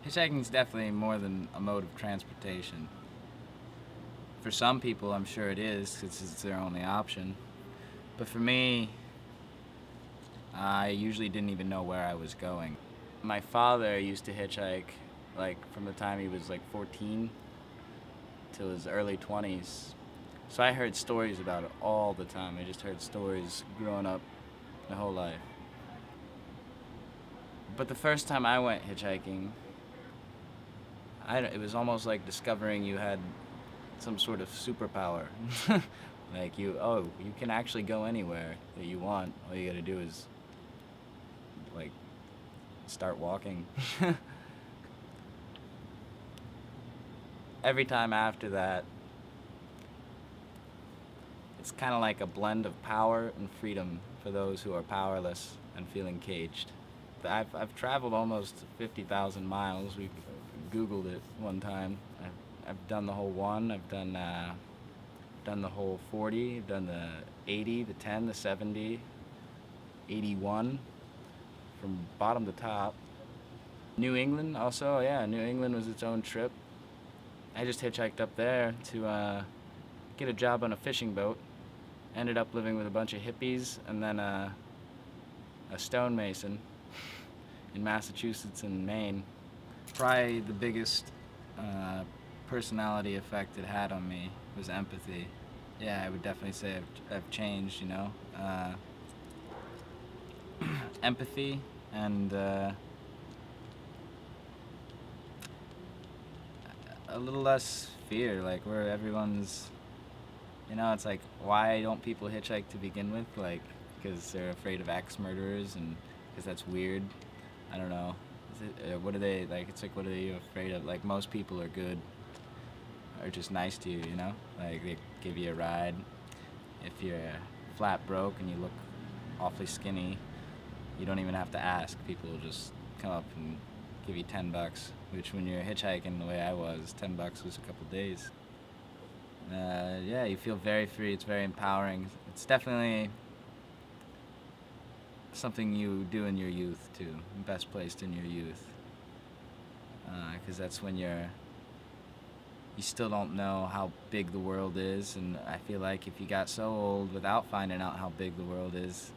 Hitchhiking is definitely more than a mode of transportation. For some people, I'm sure it is, because it's their only option. But for me, I usually didn't even know where I was going. My father used to hitchhike, like, from the time he was, like, 14 till his early 20s. So I heard stories about it all the time. I just heard stories growing up my whole life. But the first time I went hitchhiking, it was almost like discovering you had some sort of superpower. Like you can actually go anywhere that you want. All you gotta do is, like, start walking. Every time after that, it's kind of like a blend of power and freedom for those who are powerless and feeling caged. I've traveled almost 50,000 miles. We Googled it one time. I've done the whole one. I've done the whole 40. I've done the 80, the 10, the 70, 81, from bottom to top. New England also, yeah. New England was its own trip. I just hitchhiked up there to get a job on a fishing boat. Ended up living with a bunch of hippies and then a stonemason in Massachusetts and Maine. Probably the biggest personality effect it had on me was empathy. Yeah, I would definitely say I've changed, you know. Empathy and a little less fear, like where everyone's, you know, it's like, why don't people hitchhike to begin with? Like, because they're afraid of axe murderers and because that's weird. I don't know. What are they, like, it's like, what are you afraid of? Like, most people are good, are just nice to you, you know? Like, they give you a ride. If you're flat broke and you look awfully skinny, you don't even have to ask. People will just come up and give you $10, which when you're hitchhiking the way I was, $10 was a couple days. Yeah, you feel very free. It's very empowering. It's definitely something you do in your youth too. Best placed in your youth, because that's when you still don't know how big the world is, and I feel like if you got so old without finding out how big the world is,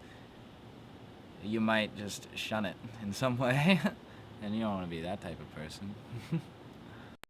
you might just shun it in some way, and you don't want to be that type of person.